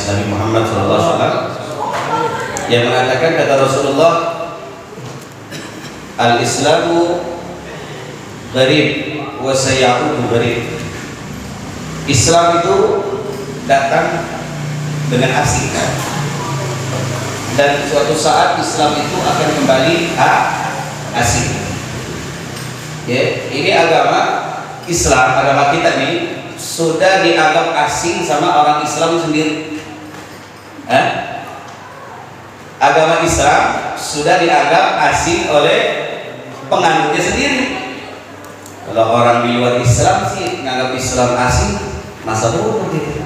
hadis Nabi Muhammad SAW yang mengatakan, kata Rasulullah, al-Islamu gharib wa sayaudu gharib. Islam itu datang dengan asing, dan suatu saat Islam itu akan kembali asing. Ya, ini agama Islam, agama kita nih sudah dianggap asing sama orang Islam sendiri. Agama Islam sudah dianggap asing oleh penganutnya sendiri. Kalau orang di luar Islam sih nganggap Islam asing, masa bodoh gitu.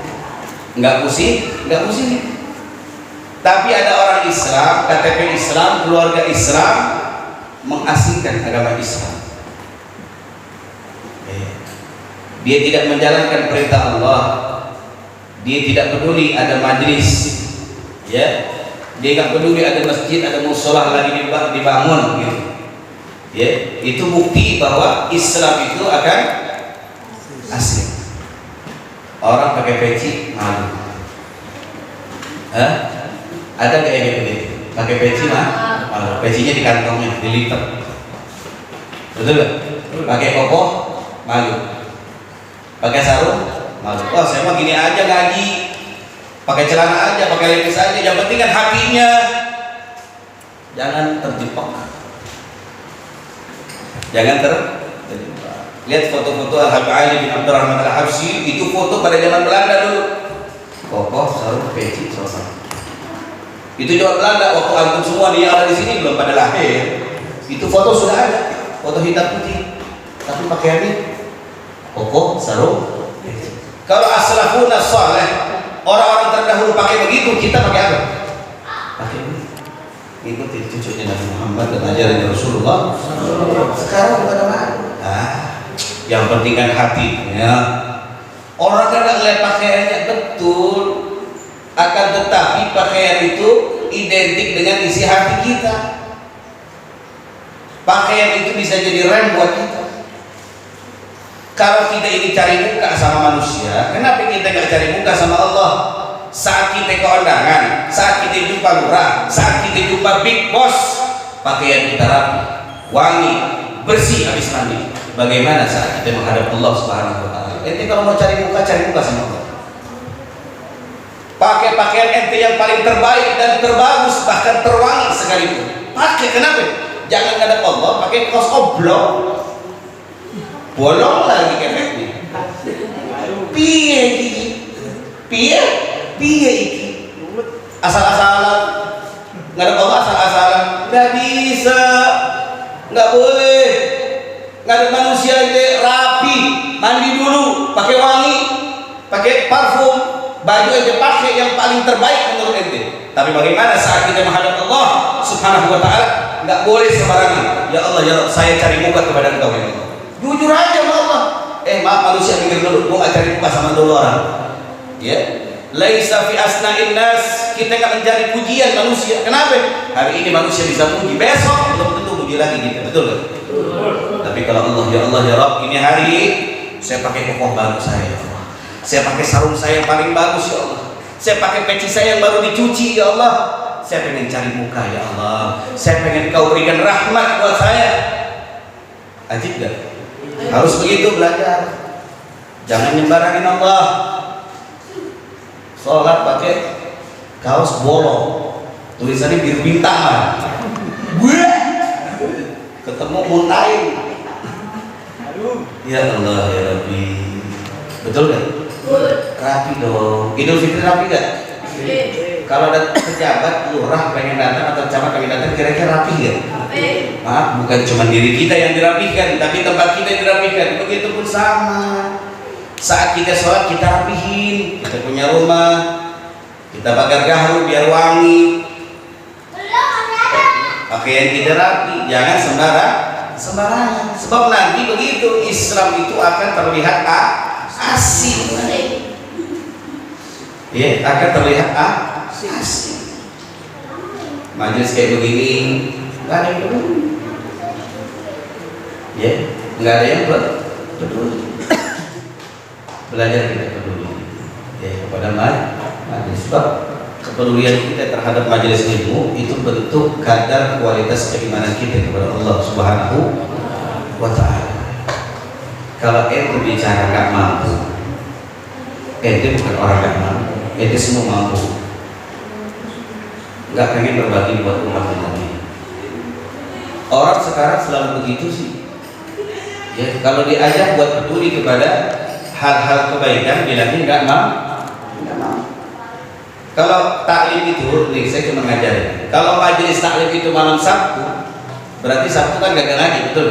Nggak pusing. Tapi ada orang Islam, KTP Islam, keluarga Islam mengasingkan agama Islam. Dia tidak menjalankan perintah Allah. Dia tidak peduli ada majlis, ya. Dia nggak peduli ada masjid, ada musola lagi dibangun, gitu. Ya, itu bukti bahwa Islam itu akan asing. Orang pakai peci malu. Ada nggak yang begitu? Pakai peci malu. Pecinya di kantongnya, dilipat. Betul nggak? Pakai koko malu. Pakai sarung malu. Wah, saya mah gini aja ngaji. Pakai celana aja, pakai leggings aja. Yang penting kan hatinya jangan terjebak. Jangan terjebak. Lihat foto-foto Al-Habib Ali bin Abdurrahman Al-Habsyi, itu foto pada zaman Belanda dulu. Kokoh, sarung, peci, selesai. Itu zaman Belanda, waktu antum semua yang ada di sini belum pada lahir. Itu foto sudah ada, foto hitam putih. Tapi pakaiannya kokoh, sarung, peci. Kalau as-salafun as-salih, orang-orang terdahulu pakai begitu, kita pakai apa? Pakai begitu. Ikuti cucunya Nabi Muhammad dan ajaran Rasulullah. Sekarang bukan apa? Yang penting kan hatinya. Orang kan nggak lihat pakaiannya betul, akan tetapi pakaian itu identik dengan isi hati kita. Pakaian itu bisa jadi rem buat kita. Kalau kita ini cari muka sama manusia, kenapa kita nggak cari muka sama Allah? Saat kita ke undangan, saat kita jumpa lurah, saat kita jumpa big boss, pakaian kita rapi, wangi, bersih habis mandi. Bagaimana saat kita menghadap Allah Subhanahu wa Ta'ala? Ente kalau mau cari muka sama Allah. Pakai pakaian ente yang paling terbaik dan terbagus, bahkan terwangi sekalipun. Pakai, kenapa? Jangan ngadap Allah pakai kaos oblong, bolong lagi kepeknya. Piye iki? Asal-asalan. Ngadap Allah asal-asalan. Nggak bisa, nggak boleh. Ngadap manusia itu rapi, mandi dulu, pakai wangi, pakai parfum, baju ente pakai yang paling terbaik menurut ente. Tapi bagaimana saat kita menghadap Allah Subhanahu wa Ta'ala? Nggak boleh sembarangan. Ya Allah, ya Allah, saya cari muka kepada Engkau, ya Allah. Jujur aja sama Allah. Maaf manusia, pikir dulu, gua nggak cari muka sama dulu orang. Ya, laisa fi asna'in nas, kita nggak mencari pujian manusia. Kenapa? Hari ini manusia bisa puji, besok belum tentu puji lagi kita, betul nggak? Tapi kalau Allah, ya Allah, ya Rabb, ini hari saya pakai kokoh baru saya, ya Allah. Saya pakai sarung saya yang paling bagus, ya Allah. Saya pakai peci saya yang baru dicuci, ya Allah. Saya pengen cari muka, ya Allah. Saya pengen Kau berikan rahmat buat saya. Ajib gak? Harus begitu belajar. Jangan nyembarangin Allah. Sholat pakai kaos bolong, tulisannya biru bintang. Ketemu muntahin. Ya Allah, ya Rabbi. Betul gak? Rapi dong. Idul Fitri rapi gak? Kalau ada pejabat, lurah pengen datang atau camat pengen datang, kira-kira rapi gak? Maaf, bukan cuma diri kita yang dirapikan, tapi tempat kita yang dirapikan. Begitu pun sama. Saat kita sholat, kita rapihin. Kita punya rumah, kita bakar gaharu biar wangi. Pakaian kita rapi, jangan sembarangan. Sebab nanti begitu Islam itu akan terlihat asing. Ya, akan terlihat asing. Majelis kayak begini, nggak ada yang peduli. Ya, nggak ada yang peduli. Belajar kita peduli. Ya, kepada majelis. Sebab kepedulian kita terhadap majelis ilmu itu bentuk kadar kualitas keimanan kita kepada Allah Subhanahu wa Ta'ala. Kalau ente bicara gak mampu, ente bukan orang gak mampu, ente semua mampu. Gak pengen berbagi buat umat ini. Orang sekarang selalu begitu sih. Ya, kalau diajak buat peduli kepada hal-hal kebaikan, bilangnya nggak mau. Kalau taklim itu, nih saya cuma ngajarin. Kalau majelis taklim itu malam Sabtu, berarti Sabtu kan gagal lagi, betul?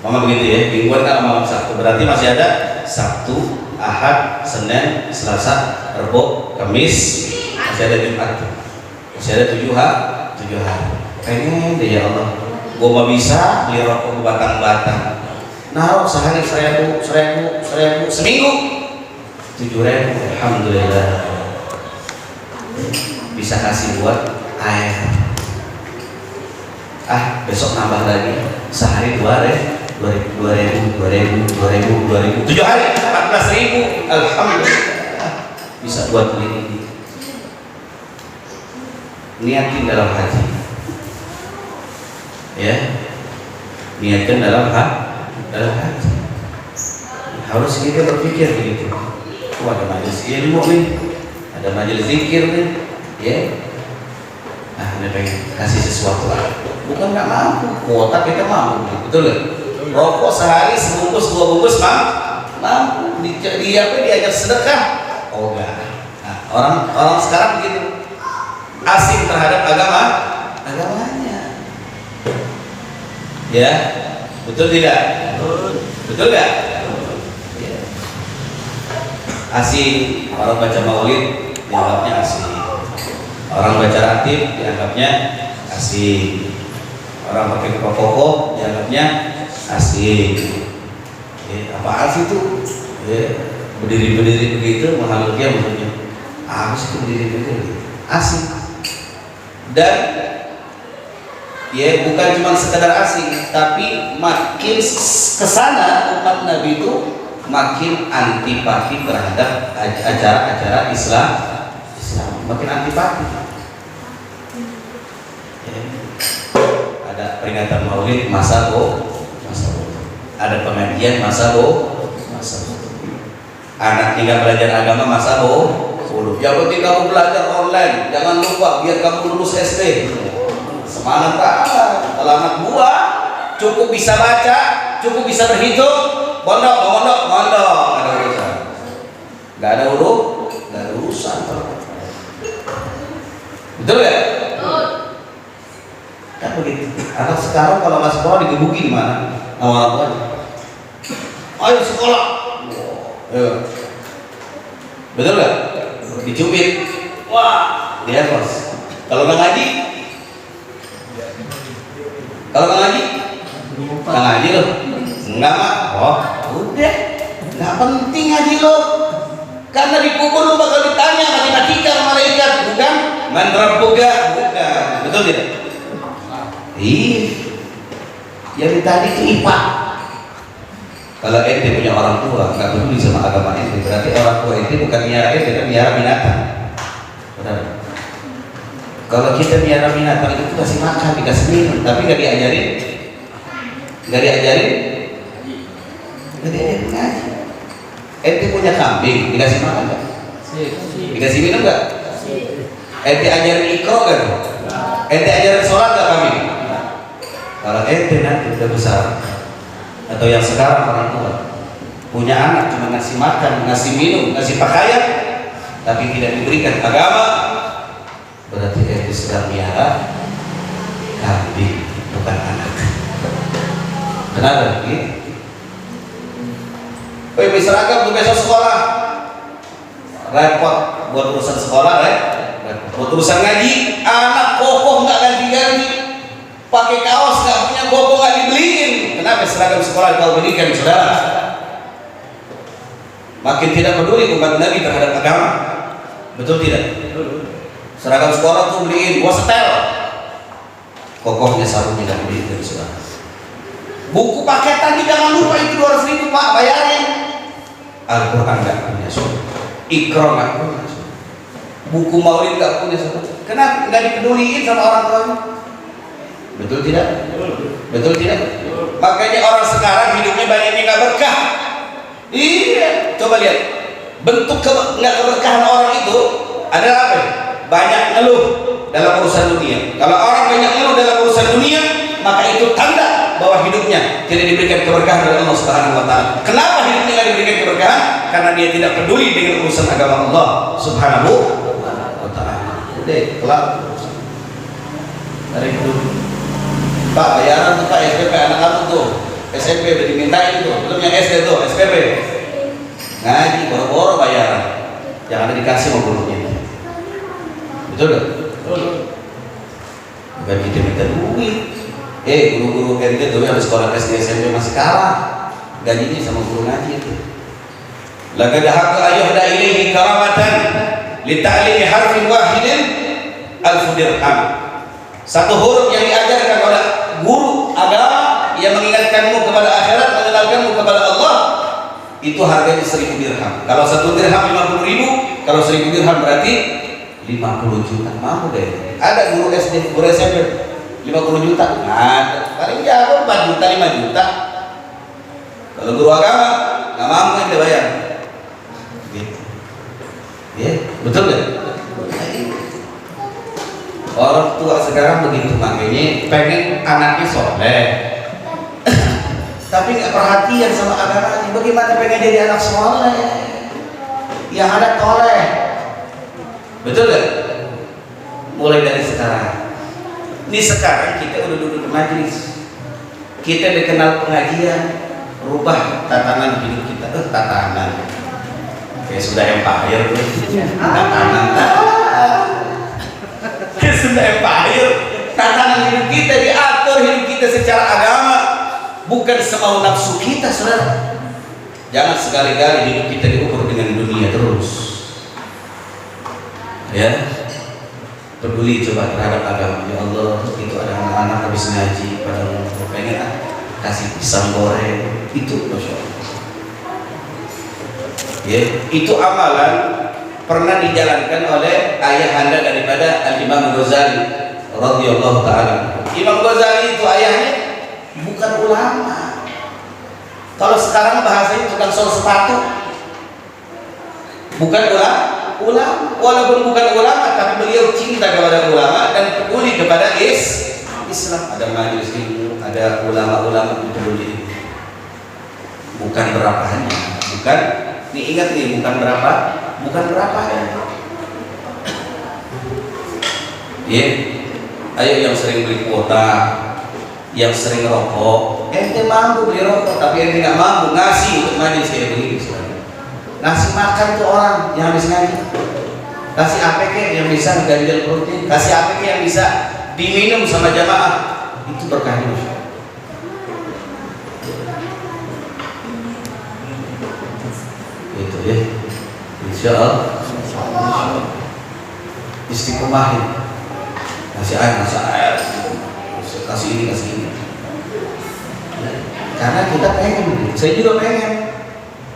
Mama begitu ya. Mingguan kalau malam Sabtu, berarti masih ada Sabtu, Ahad, Senin, Selasa, Rabu, Kamis, masih ada Jumat, masih ada 7 hari. Pengen deh ya Allah, gua mau bisa beli rokok ke batang-batang. Nah, sehari 1.000, seminggu 7.000, alhamdulillah. Bisa kasih buat air. Besok nambah lagi, sehari 2.000, 7 hari 14.000, alhamdulillah. Bisa buat beli ini. Niatin dalam hati, ya, niatkan dalam hati. Harus kita berpikir begitu. Ada majelis ilmu nih, ada majelis zikir nih, ya. Anda pengen kasih sesuatu lah. Bukan nggak mampu, kuota kita mampu, betul nggak? Rokok sehari sebungkus 2 bungkus mampu. Diajak sedekah, oh enggak. Nah, orang sekarang begitu, asing terhadap agamanya. Ya, betul tidak? Betul nggak? Ya. Asing, orang baca maulid dianggapnya asing, orang baca ratib dianggapnya asing, orang pakai koko dianggapnya asing. Apaan sih itu? Berdiri begitu menghalakia maksudnya. Apa sih itu berdiri asing? Dan ya bukan cuma sekedar asing, tapi makin kesana umat Nabi itu makin antipati terhadap acara-acara Islam, makin antipati. Ada peringatan Maulid masa ada pengajian masa anak tinggal belajar agama masa yang penting kamu belajar online, jangan lupa biar kamu lulus SD. Semangat banget. Kalau anak buah cukup bisa baca, cukup bisa berhitung, mondok, nggak ada urusan. Nggak ada urusan. Betul ya? Kan begitu. Anak sekarang kalau nggak sekolah digebukin mana? Awal tuanya. Ayo sekolah. Betul nggak? Dicubit. Wah, dia bos. Kalau nggak ngaji, nggak ngaji loh. Enggak mak. Oh, udah. Nggak penting ngaji lo. Karena di kubur lo bakal ditanya matematika sama malaikat, bukan? Man rabbuka, bukan. Betul tidak? Yang tadi itu IPA. Kalau ente punya orang tua nggak peduli sama agama ente, berarti orang tua ente bukan miara ente, tapi miara binatang. Benar. Kalau kita miara binatang itu kasih makan, dikasih minum, tapi nggak diajarin ngaji. Ente punya kambing, dikasih makan nggak? Dikasih minum nggak? Ente ajarin ikro kan? Ente ajarin sholat nggak kambing? Kalau ente nanti udah besar, atau yang sekarang orang tua punya anak cuma ngasih makan, ngasih minum, ngasih pakaian, tapi tidak diberikan agama, berarti ente sedang miara kambing, bukan anak. Kenapa? Woi, seragam tuh besok sekolah, repot buat urusan sekolah, buat urusan ngaji, anak kokoh nggak ganti-ganti, pakai kaos nggak punya koko nggak dibeliin. Kenapa seragam sekolah kau belikan, saudara? Makin tidak peduli umat Nabi terhadap agama, betul tidak? Seragam sekolah tuh beliin, gua setel, kokohnya sarungnya nggak dibeliin dari saudara. Buku paketan jangan lupa itu 200.000 Pak, bayarin. Al-Quran nggak punya, Ikro nggak punya. buku maulid nggak punya, kenapa nggak dipeduliin sama orang tuanya? Betul tidak? Betul tidak? Makanya orang sekarang hidupnya banyaknya nggak berkah. Iya, coba lihat bentuk nggak keberkahan orang itu adalah apa? Banyak ngeluh dalam urusan dunia. Kalau orang banyak ngeluh dalam urusan dunia, maka itu tanda bahwa hidupnya tidak diberikan keberkahan oleh Allah Subhanahu wa taala. Kenapa hidupnya tidak diberikan keberkahan? Karena dia tidak peduli dengan urusan agama Allah Subhanahu wa taala. Udah, kelar. Dari itu. Pak, bayaran tuh Pak SPP anak kamu tuh. SMP udah dimintain tuh. Belum yang SD tuh, SPP. Ngaji boro-boro bayaran. Jangan dikasih sama gurunya. Betul gak? Betul. Bukan kita minta duit. Guru-guru kayak gitu habis sekolah SD SMP masih kalah gajinya sama guru ngaji itu. Laqad haqqa ayyuhda ilaihi karamatan li ta'limi harfin wahidin alf dirham. Satu huruf yang diajarkan oleh guru agama yang mengingatkanmu kepada akhirat, mengenalkanmu kepada Allah, itu harganya 1000 dirham. Kalau 1 dirham 50.000, kalau 1000 dirham berarti 50 juta. Mampu deh. Ada guru SD, guru SMP 50 juta? Ada. Paling jago 4 juta, 5 juta. Kalau guru agama nggak mampu yang dibayar. Gitu. Ya, betul nggak? Orang tua sekarang begitu, makanya pengen anaknya soleh, tapi nggak perhatian sama agamanya. Bagaimana pengen jadi anak soleh yang ada toleh? Betul nggak? Mulai dari sekarang. Ini sekarang kita udah duduk di majelis, kita dikenal pengajian, rubah tatanan hidup kita. Tatanan kayak sudah empire, tatanan kayak sudah empire. Tatanan hidup kita diatur, hidup kita secara agama, bukan semau nafsu kita, saudara. Jangan sekali-kali hidup kita diukur dengan dunia terus, ya. Peduli coba terhadap agama. Ya Allah, itu ada anak-anak habis ngaji pada pengen kasih pisang goreng, itu Masya Allah. Ya, itu amalan pernah dijalankan oleh ayahanda daripada Al-Imam Ghazali radhiyallahu taala. Imam Ghazali itu ayahnya bukan ulama. Kalau sekarang bahasanya tukang sol sepatu. Bukan ulama, walaupun bukan ulama, tapi beliau cinta kepada ulama dan peduli kepada Islam. Ada majelis ilmu, ada ulama-ulama yang peduli. Bukan berapanya, bukan. Nih ingat nih, bukan berapanya. Ya, ayo yang sering beli kuota, yang sering rokok, ente mampu beli rokok, tapi ente nggak mampu ngasih untuk majelis kayak begini. Ngasih makan tuh orang yang habis ngaji, kasih APK yang bisa ngeganjel perutnya, kasih APK yang bisa diminum sama jamaah, itu berkahnya. Itu ya, insya Allah istiqomahin, kasih air, kasih ini, karena kita pengen, saya juga pengen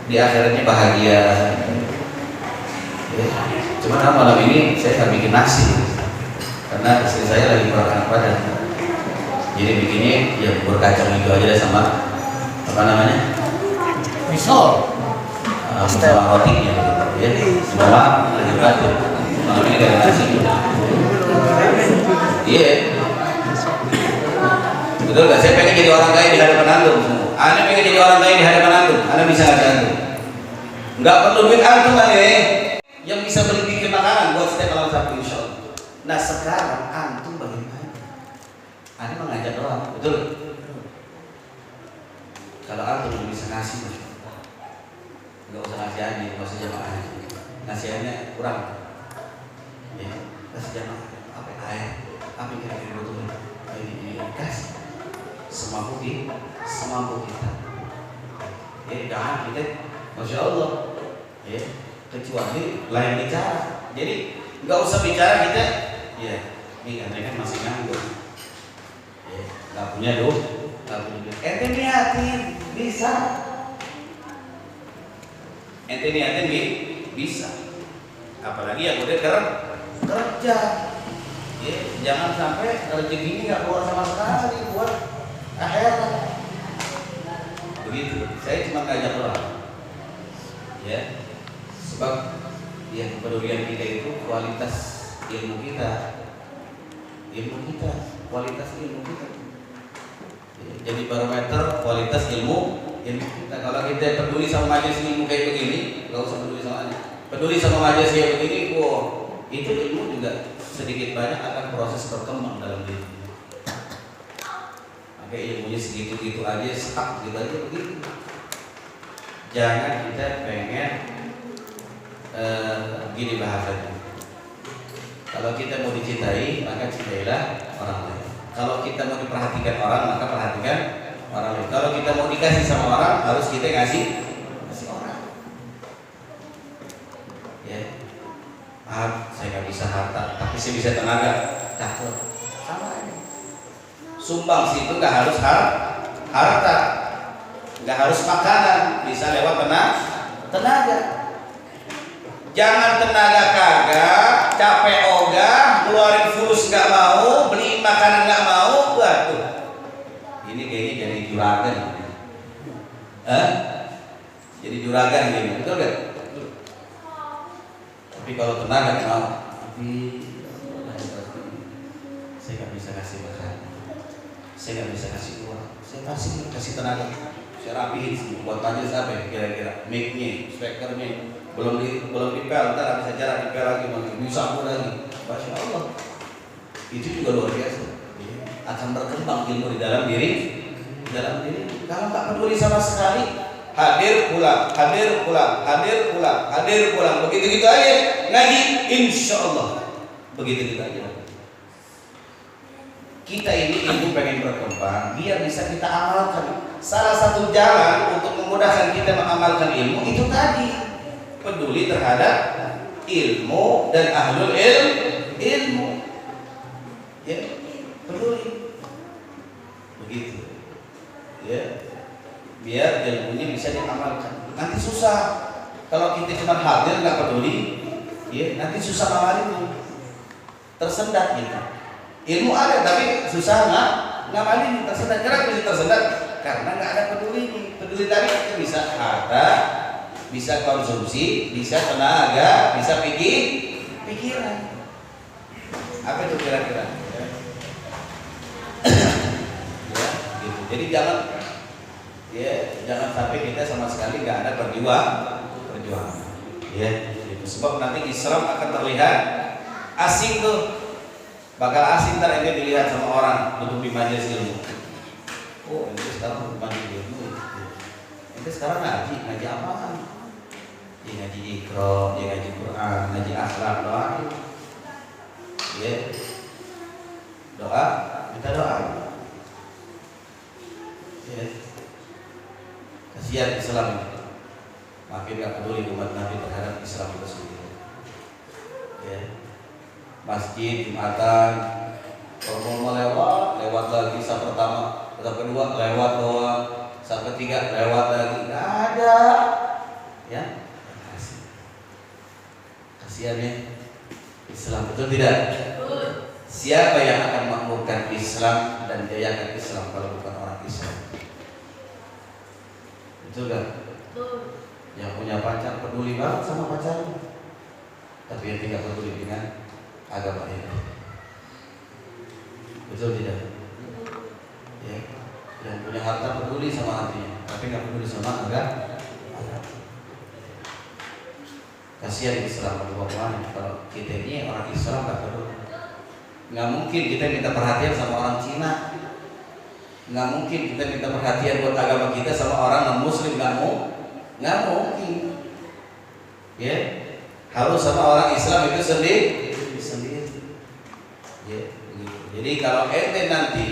di akhiratnya bahagia. Ya. Cuma malam ini saya nggak bikin nasi karena istri saya lagi kurang enak badan. Jadi bikinnya ya bubur kacang itu aja deh sama apa namanya? Misol. Sama rotinya gitu. Ya. Semua lagi batuk. Malam ini gak ada nasi. Iya. Betul nggak? Saya pengen jadi orang kaya di hadapan antum. Anda pengen jadi orang kaya di hadapan antum. Anda bisa ngasih antum. Nggak perlu duit antum aja yang bisa beli bikin makanan buat setiap malam Sabtu insya Allah. Nah sekarang antum bagaimana? Anda mengajak doang, betul? Kalau antum belum bisa ngasih, nggak usah ngasih aja, nggak usah jamaah aja. Nasihannya kurang. Ya, kasih jamaah. Apa air? Apa yang kira-kira butuh? Ini kasih. Semampu kita. Ya, jangan kita, Masya Allah. Ya, kecuali lain bicara. Jadi nggak usah bicara kita. Ya, ini kan masih nganggur. Ya, nggak punya duit. Ente niatin bisa. Ente niatin bisa. Apalagi yang udah kerja. Ya, jangan sampai rezeki ini nggak keluar sama sekali buat akhirat. Begitu. Saya cuma ngajak orang. Ya, sebab yang kepedulian kita itu kualitas ilmu kita, kualitas ilmu kita. Ya, jadi barometer kualitas ilmu kita. Kalau kita peduli sama majelis ilmu kayak begini, nggak usah peduli sama aja. Peduli sama majelis kayak begini, itu ilmu juga sedikit banyak akan proses berkembang dalam diri. Maka ilmunya segitu-gitu aja, stuck gitu aja begitu. Jangan kita pengen gini bahasanya. Kalau kita mau dicintai, maka cintailah orang lain. Kalau kita mau diperhatikan orang, maka perhatikan orang lain. Kalau kita mau dikasih sama orang, harus kita kasih orang. Ya, saya nggak bisa harta, tapi saya bisa tenaga. Cakep, sama aja. Sumbang situ nggak harus harta, nggak harus makanan, bisa lewat tenaga. Jangan tenaga kagak, capek ogah, keluarin fulus nggak mau, beli makanan nggak mau, waduh. Ini kayaknya jadi juragan. Jadi juragan gini, betul gak? Tapi kalau tenaga nggak mau, saya nggak bisa kasih makan, saya nggak bisa kasih uang, saya kasih tenaga, saya rapihin semua. Buat majelis apa ya kira-kira? Mic-nya, speakernya. belum dipel, ntar bisa jarak dipel lagi, bisa lagi. Masya Allah, itu juga luar biasa. Akan berkembang ilmu di dalam diri. Kalau nggak peduli sama sekali, hadir pulang, begitu gitu aja ngaji, insya Allah begitu gitu aja. Kita ini ilmu pengen berkembang, biar bisa kita amalkan. Salah satu jalan untuk memudahkan kita mengamalkan ilmu itu tadi, peduli terhadap ilmu dan ahlul ilmu. Ya, peduli. Begitu. Ya. Biar ilmunya bisa diamalkan. Nanti susah. Kalau kita cuma hadir nggak peduli, ya, nanti susah ngamalin. Tersendat kita. Ilmu ada tapi susah ngamalin, tersendat. Kenapa bisa tersendat? Karena nggak ada peduli. Peduli tadi kita bisa harta, bisa konsumsi, bisa tenaga, bisa pikiran. Apa itu kira-kira? Ya, gitu. Jadi jangan sampai kita sama sekali nggak ada perjuangan. Ya, gitu. Sebab nanti Islam akan terlihat asing tuh, bakal asing ntar ini dilihat sama orang duduk di majelis ilmu. Oh, ini sekarang duduk majelis ilmu. Ini sekarang ngaji apaan? Ya ngaji Iqra, ya ngaji Quran, ngaji akhlak, doa. Ya. Doa, minta doa. Ya. Kasihan Islam ini. Makin gak peduli umat Nabi terhadap Islam itu sendiri. Ya. Masjid, Jumatan, kalau mau lewat lagi, saat pertama, saat kedua lewat doang, saat ketiga lewat lagi, nggak ada. Ya. Kasihannya Islam, betul tidak? Siapa yang akan makmurkan Islam dan jayakan Islam kalau bukan orang Islam? Betul gak? Yang punya pacar peduli banget sama pacarnya, tapi yang tidak peduli dengan agama ini. Betul tidak? Ya. Yang punya harta peduli sama hatinya, tapi nggak peduli sama agama. Kasihan Islam kalau kita ini orang Islam nggak peduli. Nggak mungkin kita minta perhatian sama orang Cina, nggak mungkin kita minta perhatian buat agama kita sama orang non Muslim, nggak mungkin. Ya, harus sama orang Islam itu sendiri. Ya, gitu. Jadi kalau ente nanti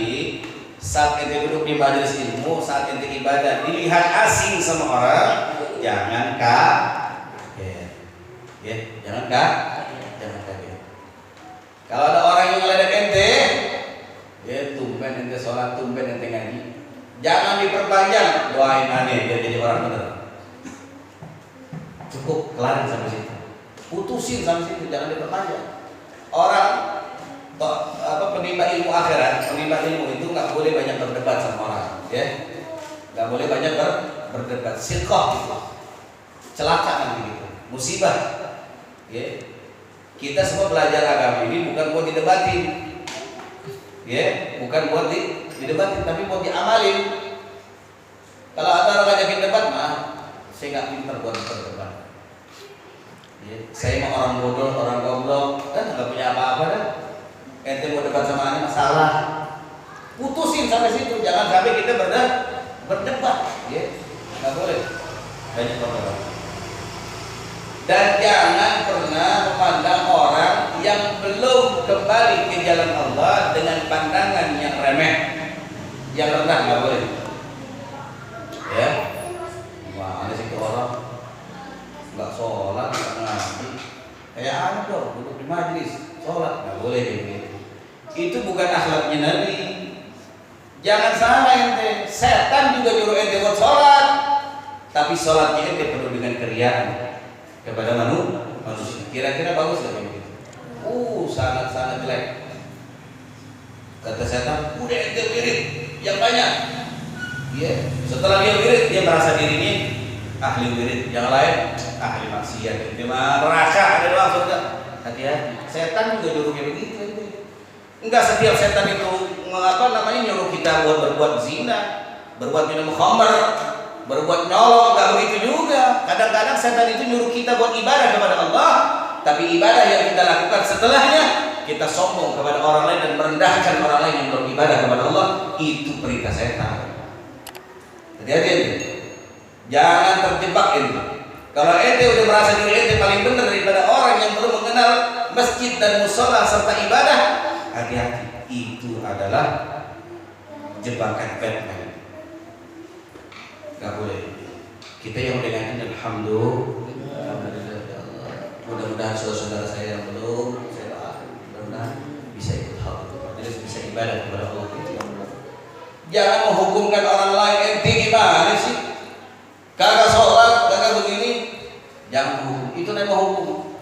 saat ente duduk di majelis ilmu, saat ente ibadah dilihat asing sama orang, jangan ya, jangan kaget. Kalau ada orang yang ngeledek ente, ya tumben ente sholat, tumben ente ngaji, jangan diperpanjang, doain aneh biar jadi orang benar. Cukup kelarin sampai situ, putusin sampai situ, jangan diperpanjang. orang penimba ilmu akhirat, penimba ilmu itu nggak boleh banyak berdebat sama orang, ya, nggak boleh banyak berdebat. Silkoh itu celaka nanti gitu, musibah, ya. Kita semua belajar agama ini bukan buat didebatin, ya, bukan buat didebatin, tapi buat diamalin. Kalau ada orang ngajakin debat, saya nggak pintar buat berdebat. Ya, saya mau orang bodoh, orang goblok, kan nggak punya apa-apa kan. Ente mau debat sama ane masalah, putusin sampai situ, jangan sampai kita berdebat, ya, nggak boleh banyak berdebat. Dan jangan pernah memandang orang yang belum kembali ke jalan Allah dengan pandangan yang remeh, yang rendah, nggak boleh. Ya, wah ada sih orang nggak sholat, nggak ngaji, kayak apa dong, duduk di majlis, sholat nggak boleh kayak gitu. Itu bukan akhlaknya Nabi. Jangan salah ente, setan juga nyuruh ente buat sholat, tapi sholatnya ente penuh dengan keriaan kepada manusia. Kira-kira bagus gak begitu? Sangat-sangat jelek. Kata setan, udah ente wirid yang banyak. Ya, setelah dia wirid, dia merasa dirinya ahli wirid, yang lain ahli maksiat. Dia merasa ada doang surga. Hati-hati, setan juga nyuruh kayak begitu. Enggak setiap setan itu nyuruh kita buat berbuat zina, berbuat minum khamr, berbuat nyolong, enggak begitu juga. Kadang-kadang setan itu nyuruh kita buat ibadah kepada Allah, tapi ibadah yang kita lakukan setelahnya kita sombong kepada orang lain dan merendahkan orang lain yang beribadah kepada Allah. Itu perintah setan. Hati-hati, jangan terjebak ente. Kalau ente udah merasa diri ente paling benar daripada orang yang belum mengenal masjid dan musola serta ibadah, hati-hati, itu adalah jebakan Batman. Gak boleh. Kita yang dengan alhamdulillah, ya Allah. Mudah-mudahan saudara-saudara saya yang belum, saya doakan mudah-mudahan bisa ikut hal itu, majelis bisa ibadah kepada Allah. Jangan menghukumkan orang lain. Ente gimana sih? Kagak sholat, kagak begini. Jangan menghukum. Itu namanya menghukum.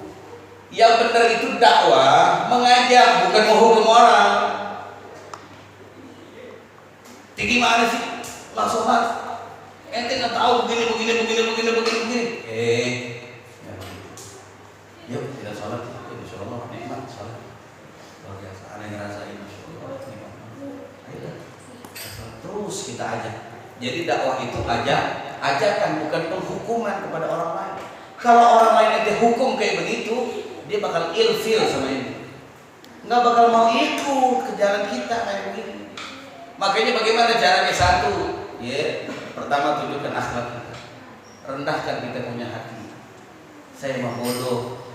Yang benar itu dakwah, mengajak, bukan menghukum orang. Tinggi mana sih? Langsung ente nggak tahu begini. Yuk kita sholat. Insya Allah nikmat sholat. Luar biasa. Aneh ngerasain Masya Allah nikmat. Ayo terus kita ajak. Jadi dakwah itu ajakan, bukan penghukuman kepada orang lain. Kalau orang lain ente hukum kayak begitu, dia bakal ilfil sama ini, nggak bakal mau ikut ke jalan kita kayak begini. Makanya bagaimana caranya? Satu, ya, pertama tunjukkan akhlak kita, rendahkan kita punya hati. Saya mah bodoh,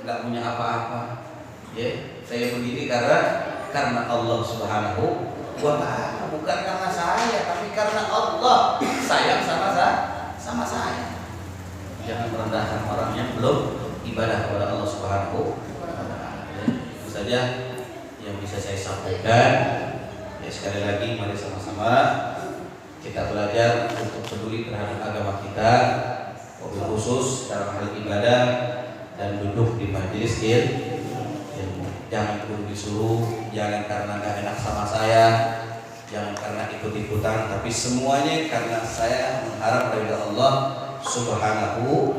nggak punya apa-apa, ya, saya begini karena Allah Subhanahu wa Ta'ala, bukan karena saya, tapi karena Allah sayang sama saya. Jangan merendahkan orang yang belum ibadah kepada Allah Subhanahu wa Ta'ala. Itu saja yang bisa saya sampaikan. Ya, sekali lagi mari sama-sama kita belajar untuk peduli terhadap agama kita, wabil khusus dalam hal ibadah dan duduk di majelis ilmu. Jangan perlu disuruh, jangan karena nggak enak sama saya, jangan karena ikut-ikutan, tapi semuanya karena saya mengharap dari Allah Subhanahu